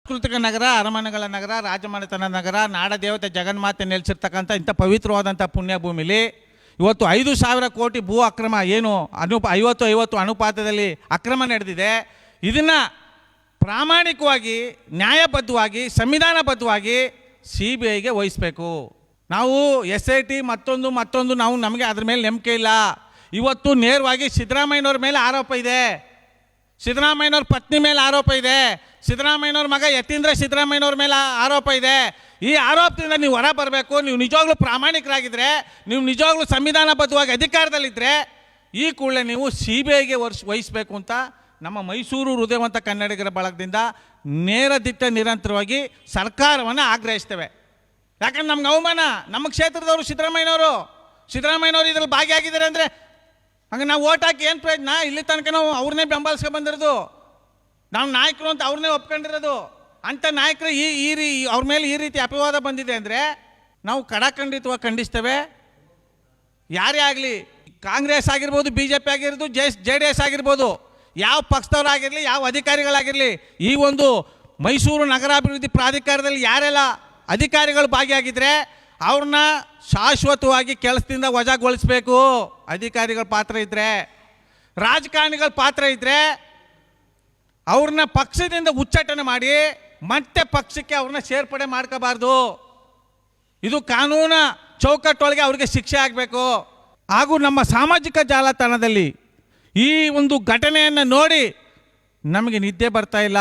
ಸಾಂಸ್ಕೃತಿಕ ನಗರ, ಅರಮನೆಗಳ ನಗರ, ರಾಜಮನೆತನ ನಗರ, ನಾಡದೇವತೆ ಜಗನ್ಮಾತೆ ನೆಲೆಸಿರ್ತಕ್ಕಂಥ ಇಂಥ ಪವಿತ್ರವಾದಂಥ ಪುಣ್ಯಭೂಮಿಲಿ ಇವತ್ತು 5,000 ಕೋಟಿ ಭೂ ಅಕ್ರಮ ಏನು 50-50 ಅನುಪಾತದಲ್ಲಿ ಅಕ್ರಮ ನಡೆದಿದೆ. ಇದನ್ನು ಪ್ರಾಮಾಣಿಕವಾಗಿ, ನ್ಯಾಯಬದ್ಧವಾಗಿ, ಸಂವಿಧಾನಬದ್ಧವಾಗಿ CBIಗೆ ವಹಿಸಬೇಕು. ನಾವು SIT ಮತ್ತೊಂದು ನಮಗೆ ಅದ್ರ ಮೇಲೆ ನಂಬಿಕೆ ಇಲ್ಲ. ಇವತ್ತು ನೇರವಾಗಿ ಸಿದ್ದರಾಮಯ್ಯನವ್ರ ಮೇಲೆ ಆರೋಪ ಇದೆ, ಸಿದ್ದರಾಮಯ್ಯನವ್ರ ಪತ್ನಿ ಮೇಲೆ ಆರೋಪ ಇದೆ, ಸಿದ್ದರಾಮಯ್ಯನವ್ರ ಮಗ ಯತೀಂದ್ರ ಸಿದ್ದರಾಮಯ್ಯನವ್ರ ಮೇಲೆ ಆರೋಪ ಇದೆ. ಈ ಆರೋಪದಿಂದ ನೀವು ಹೊರ ಬರಬೇಕು. ನೀವು ನಿಜವಾಗ್ಲೂ ಪ್ರಾಮಾಣಿಕರಾಗಿದ್ದರೆ, ನೀವು ನಿಜವಾಗ್ಲೂ ಸಂವಿಧಾನಬದ್ಧವಾಗಿ ಅಧಿಕಾರದಲ್ಲಿದ್ದರೆ ಈ ಕೂಡಲೇ ನೀವು CBIಗೆ ವಹಿಸಬೇಕು ಅಂತ ನಮ್ಮ ಮೈಸೂರು ಹೃದಯವಂತ ಕನ್ನಡಿಗರ ಬಳಗದಿಂದ ನೇರ ದಿಟ್ಟ ನಿರಂತರವಾಗಿ ಸರ್ಕಾರವನ್ನು ಆಗ್ರಹಿಸ್ತೇವೆ. ಯಾಕಂದ್ರೆ ನಮ್ಗೆ ಅವಮಾನ. ನಮ್ಮ ಕ್ಷೇತ್ರದವರು ಸಿದ್ದರಾಮಯ್ಯನವರು ಇದರಲ್ಲಿ ಭಾಗಿಯಾಗಿದ್ದಾರೆ ಅಂದರೆ ಹಂಗೆ ನಾವು ಓಟ್ ಹಾಕಿ ಏನು ಪ್ರಯೋಜನ? ಇಲ್ಲಿ ತನಕ ನಾವು ಅವ್ರನ್ನೇ ಬೆಂಬಲಿಸ್ಕೊಂಡು ಬಂದಿರೋದು, ನಾವು ನಾಯಕರು ಅಂತ ಅವ್ರನ್ನೇ ಒಪ್ಕೊಂಡಿರೋದು. ಅಂಥ ನಾಯಕರು ಅವ್ರ ಮೇಲೆ ಈ ರೀತಿ ಅಪವಾದ ಬಂದಿದೆ ಅಂದರೆ ನಾವು ಖಡಾಖಂಡಿತವಾಗಿ ಖಂಡಿಸ್ತೇವೆ. ಯಾರೇ ಆಗಲಿ, ಕಾಂಗ್ರೆಸ್ ಆಗಿರ್ಬೋದು, BJP ಆಗಿರ್ಬೋದು, JDS ಆಗಿರ್ಬೋದು, ಯಾವ ಪಕ್ಷದವರಾಗಿರಲಿ, ಯಾವ ಅಧಿಕಾರಿಗಳಾಗಿರಲಿ, ಈ ಒಂದು ಮೈಸೂರು ನಗರಾಭಿವೃದ್ಧಿ ಪ್ರಾಧಿಕಾರದಲ್ಲಿ ಯಾರೆಲ್ಲ ಅಧಿಕಾರಿಗಳು ಭಾಗಿಯಾಗಿದ್ದರೆ ಅವ್ರನ್ನ ಶಾಶ್ವತವಾಗಿ ಕೆಲಸದಿಂದ ವಜಾಗೊಳಿಸಬೇಕು. ಅಧಿಕಾರಿಗಳ ಪಾತ್ರ ಇದ್ದರೆ, ರಾಜಕಾರಣಿಗಳ ಪಾತ್ರ ಇದ್ದರೆ ಅವ್ರನ್ನ ಪಕ್ಷದಿಂದ ಉಚ್ಚಾಟನೆ ಮಾಡಿ ಮತ್ತೆ ಪಕ್ಷಕ್ಕೆ ಅವ್ರನ್ನ ಸೇರ್ಪಡೆ ಮಾಡ್ಕೋಬಾರ್ದು. ಇದು ಕಾನೂನು ಚೌಕಟ್ಟೊಳಗೆ ಅವ್ರಿಗೆ ಶಿಕ್ಷೆ ಆಗಬೇಕು. ಹಾಗೂ ನಮ್ಮ ಸಾಮಾಜಿಕ ಜಾಲತಾಣದಲ್ಲಿ ಈ ಒಂದು ಘಟನೆಯನ್ನು ನೋಡಿ ನಮಗೆ ನಿದ್ದೆ ಬರ್ತಾ ಇಲ್ಲ,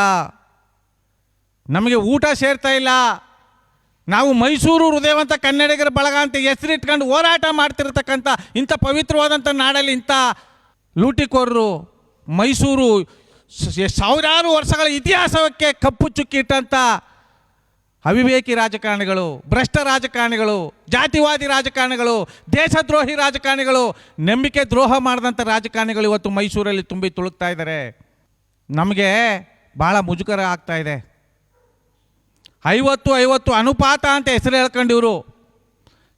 ನಮಗೆ ಊಟ ಸೇರ್ತಾ ಇಲ್ಲ. ನಾವು ಮೈಸೂರು ಹೃದಯವಂತ ಕನ್ನಡಿಗರ ಬಳಗ ಅಂತ ಹೆಸರಿಟ್ಕೊಂಡು ಹೋರಾಟ ಮಾಡ್ತಿರ್ತಕ್ಕಂಥ ಇಂಥ ಪವಿತ್ರವಾದಂಥ ನಾಡಲ್ಲಿ ಇಂಥ ಲೂಟಿಕೋರರು, ಮೈಸೂರು ಸಾವಿರಾರು ವರ್ಷಗಳ ಇತಿಹಾಸಕ್ಕೆ ಕಪ್ಪು ಚುಕ್ಕಿಟ್ಟಂಥ ಅವಿವೇಕಿ ರಾಜಕಾರಣಿಗಳು, ಭ್ರಷ್ಟ ರಾಜಕಾರಣಿಗಳು, ಜಾತಿವಾದಿ ರಾಜಕಾರಣಿಗಳು, ದೇಶದ್ರೋಹಿ ರಾಜಕಾರಣಿಗಳು, ನಂಬಿಕೆ ದ್ರೋಹ ಮಾಡಿದಂಥ ರಾಜಕಾರಣಿಗಳು ಇವತ್ತು ಮೈಸೂರಲ್ಲಿ ತುಂಬಿ ತುಳುಕ್ತಾ ಇದ್ದಾರೆ. ನಮಗೆ ಭಾಳ ಮುಜುಗರ ಆಗ್ತಾ ಇದೆ. 50-50 ಅನುಪಾತ ಅಂತ ಹೆಸರು ಹೇಳ್ಕೊಂಡಿವರು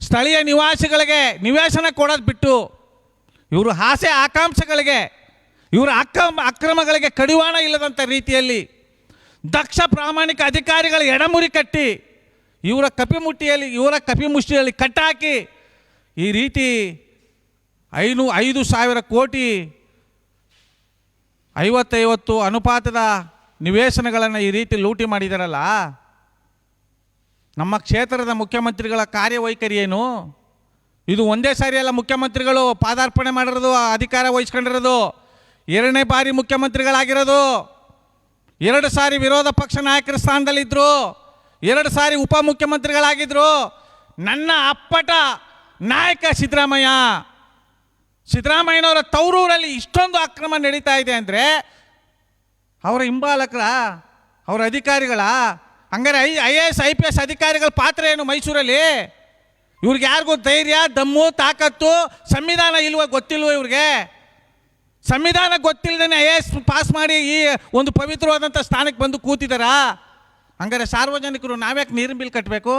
ಸ್ಥಳೀಯ ನಿವಾಸಿಗಳಿಗೆ ನಿವೇಶನ ಕೊಡೋದು ಬಿಟ್ಟು ಇವರು ಆಸೆ ಆಕಾಂಕ್ಷೆಗಳಿಗೆ, ಇವರ ಅಕ್ರಮಗಳಿಗೆ ಕಡಿವಾಣ ಇಲ್ಲದಂಥ ರೀತಿಯಲ್ಲಿ ದಕ್ಷ ಪ್ರಾಮಾಣಿಕ ಅಧಿಕಾರಿಗಳ ಎಡಮುರಿ ಕಟ್ಟಿ ಇವರ ಕಪಿಮುಷ್ಟಿಯಲ್ಲಿ ಕಟ್ಟಾಕಿ ಈ ರೀತಿ 5,000 ಕೋಟಿ 50-50 ಅನುಪಾತದ ನಿವೇಶನಗಳನ್ನು ಈ ರೀತಿ ಲೂಟಿ ಮಾಡಿದಾರಲ್ಲ. ನಮ್ಮ ಕ್ಷೇತ್ರದ ಮುಖ್ಯಮಂತ್ರಿಗಳ ಕಾರ್ಯವೈಖರಿ ಏನು? ಇದು ಒಂದೇ ಸಾರಿ ಅಲ್ಲ ಮುಖ್ಯಮಂತ್ರಿಗಳು ಪಾದಾರ್ಪಣೆ ಮಾಡಿರೋದು, ಅಧಿಕಾರ ವಹಿಸ್ಕೊಂಡಿರೋದು. 2ನೇ ಬಾರಿ ಮುಖ್ಯಮಂತ್ರಿಗಳಾಗಿರೋದು. 2 ಸಾರಿ ವಿರೋಧ ಪಕ್ಷ ನಾಯಕರ ಸ್ಥಾನದಲ್ಲಿದ್ದರು, 2 ಸಾರಿ ಉಪಮುಖ್ಯಮಂತ್ರಿಗಳಾಗಿದ್ದರು. ನನ್ನ ಅಪ್ಪಟ ನಾಯಕ ಸಿದ್ದರಾಮಯ್ಯನವರ ತವರೂರಲ್ಲಿ ಇಷ್ಟೊಂದು ಅಕ್ರಮ ನಡೀತಾ ಇದೆ ಅಂದರೆ ಅವರ ಹಿಂಬಾಲಕರ, ಅವರ ಅಧಿಕಾರಿಗಳ, ಹಂಗಾರೆ IAS IPS ಅಧಿಕಾರಿಗಳ ಪಾತ್ರ ಏನು ಮೈಸೂರಲ್ಲಿ? ಇವ್ರಿಗೆ ಯಾರಿಗೂ ಧೈರ್ಯ, ದಮ್ಮು, ತಾಕತ್ತು, ಸಂವಿಧಾನ ಗೊತ್ತಿಲ್ವೋ ಇವ್ರಿಗೆ? ಸಂವಿಧಾನ ಗೊತ್ತಿಲ್ಲದೇ IAS ಪಾಸ್ ಮಾಡಿ ಈ ಒಂದು ಪವಿತ್ರವಾದಂಥ ಸ್ಥಾನಕ್ಕೆ ಬಂದು ಕೂತಿದ್ದಾರಾ? ಹಂಗಾರೆ ಸಾರ್ವಜನಿಕರು ನಾವ್ಯಾಕೆ ನೀರಿನ ಬಿಲ್ ಕಟ್ಟಬೇಕು?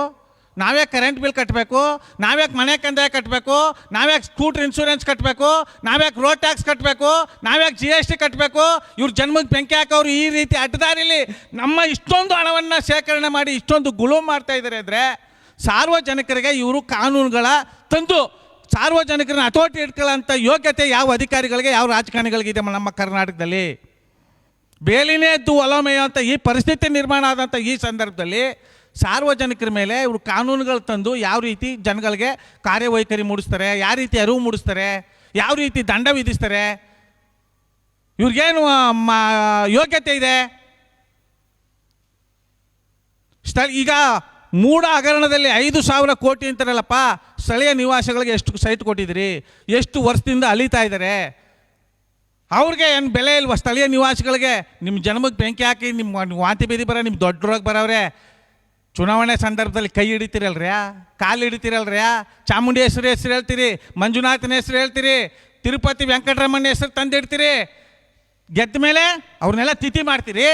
ನಾವ್ಯಾಕೆ ಕರೆಂಟ್ ಬಿಲ್ ಕಟ್ಟಬೇಕು? ನಾವ್ಯಾಕೆ ಮನೆ ಕಂದಾಯ ಕಟ್ಟಬೇಕು? ನಾವ್ಯಾಕೆ ಸ್ಕೂಟ್ರ್ ಇನ್ಶೂರೆನ್ಸ್ ಕಟ್ಟಬೇಕು? ನಾವ್ಯಾಕೆ ರೋಡ್ ಟ್ಯಾಕ್ಸ್ ಕಟ್ಟಬೇಕು? ನಾವ್ಯಾಕೆ GST ಕಟ್ಟಬೇಕು? ಇವ್ರ ಜನ್ಮಕ್ಕೆ ಬೆಂಕಿ ಹಾಕೋರು ಈ ರೀತಿ ಅಡ್ಡದಾರಿಲಿ ನಮ್ಮ ಇಷ್ಟೊಂದು ಹಣವನ್ನು ಶೇಖರಣೆ ಮಾಡಿ ಇಷ್ಟೊಂದು ಗುಳುಂ ಮಾಡ್ತಾ ಇದ್ದಾರೆ ಅಂದರೆ ಸಾರ್ವಜನಿಕರಿಗೆ ಇವರು ಕಾನೂನುಗಳ ತಂದು ಸಾರ್ವಜನಿಕರನ್ನ ಹತೋಟಿ ಇಟ್ಕೊಳ್ಳೋಂಥ ಯೋಗ್ಯತೆ ಯಾವ ಅಧಿಕಾರಿಗಳಿಗೆ, ಯಾವ ರಾಜಕಾರಣಿಗಳಿಗಿದೆ ನಮ್ಮ ಕರ್ನಾಟಕದಲ್ಲಿ? ಬೇಲಿನೇ ಎದ್ದು ಒಲಮೆಯೋ ಅಂತ ಈ ಪರಿಸ್ಥಿತಿ ನಿರ್ಮಾಣ ಆದಂಥ ಈ ಸಂದರ್ಭದಲ್ಲಿ ಸಾರ್ವಜನಿಕರ ಮೇಲೆ ಇವರು ಕಾನೂನುಗಳು ತಂದು ಯಾವ ರೀತಿ ಜನಗಳಿಗೆ ಕಾರ್ಯವೈಖರಿ ಮೂಡಿಸ್ತಾರೆ, ಯಾವ ರೀತಿ ಅರಿವು ಮೂಡಿಸ್ತಾರೆ, ಯಾವ ರೀತಿ ದಂಡ ವಿಧಿಸ್ತಾರೆ, ಇವ್ರಿಗೇನು ಯೋಗ್ಯತೆ ಇದೆ? ಈಗ ಮೂಡ ಹಗರಣದಲ್ಲಿ 5,000 ಕೋಟಿ ಅಂತಾರಲ್ಲಪ್ಪ, ಸ್ಥಳೀಯ ನಿವಾಸಿಗಳಿಗೆ ಎಷ್ಟು ಸೈಟ್ ಕೊಟ್ಟಿದ್ದೀರಿ? ಎಷ್ಟು ವರ್ಷದಿಂದ ಅಲಿತಾ ಇದ್ದಾರೆ? ಅವ್ರಿಗೆ ಏನು ಬೆಲೆ ಇಲ್ವ? ಸ್ಥಳೀಯ ನಿವಾಸಿಗಳಿಗೆ ನಿಮ್ಮ ಜನ್ಮಕ್ಕೆ ಬೆಂಕಿ ಹಾಕಿ ನಿಮ್ಮ ವಾಂತಿ ಬೀದಿ ನಿಮ್ಮ ದೊಡ್ಡ ರೋಗ ಬರೋವ್ರೆ. ಚುನಾವಣೆ ಸಂದರ್ಭದಲ್ಲಿ ಕೈ ಹಿಡಿತೀರಲ್ರ್ಯಾ, ಕಾಲು ಹಿಡಿತೀರಲ್ರ್ಯಾ, ಚಾಮುಂಡಿ ಹೆಸರು ಹೇಳ್ತೀರಿ, ಮಂಜುನಾಥನ ಹೆಸರು ಹೇಳ್ತೀರಿ, ತಿರುಪತಿ ವೆಂಕಟರಮಣ ಹೆಸರು ತಂದಿಡ್ತೀರಿ. ಗೆದ್ದ ಮೇಲೆ ಅವ್ರನ್ನೆಲ್ಲ ತಿಥಿ ಮಾಡ್ತೀರಿ.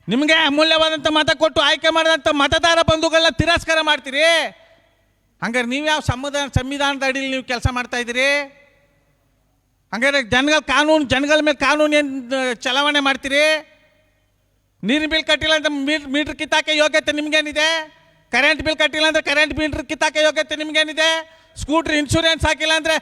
ನಿಮಗೆ ಅಮೂಲ್ಯವಾದಂಥ ಮತ ಕೊಟ್ಟು ಆಯ್ಕೆ ಮಾಡಿದಂಥ ಮತದಾರ ಬಂಧುಗಳನ್ನ ತಿರಸ್ಕಾರ ಮಾಡ್ತೀರಿ. ಹಂಗಾರೆ ನೀವು ಯಾವ ಸಂವಿಧಾನದ ಅಡಿಯಲ್ಲಿ ನೀವು ಕೆಲಸ ಮಾಡ್ತಾ ಇದ್ದೀರಿ? ಹಂಗಾರೆ ಜನಗಳ ಮೇಲೆ ಕಾನೂನು ಏನು ಚಲಾವಣೆ ಮಾಡ್ತೀರಿ? ನೀರಿನ ಬಿಲ್ ಕಟ್ಟಿಲ್ಲ ಅಂದ್ರೆ ಮೀಟ್ರ್ ಕಿತ್ತಾಕೆ ಯೋಗ್ಯತೆ ನಿಮ್ಗೇನಿದೆ? ಕರೆಂಟ್ ಬಿಲ್ ಕಟ್ಟಿಲ್ಲ ಅಂದ್ರೆ ಕರೆಂಟ್ ಮೀಟ್ರ್ ಕಿತ್ತಾಕೆ ಯೋಗ್ಯತೆ ನಿಮ್ಗೇನಿದೆ? ಸ್ಕೂಟ್ರ್ ಇನ್ಶೂರೆನ್ಸ್ ಹಾಕಿಲ್ಲ ಅಂದ್ರೆ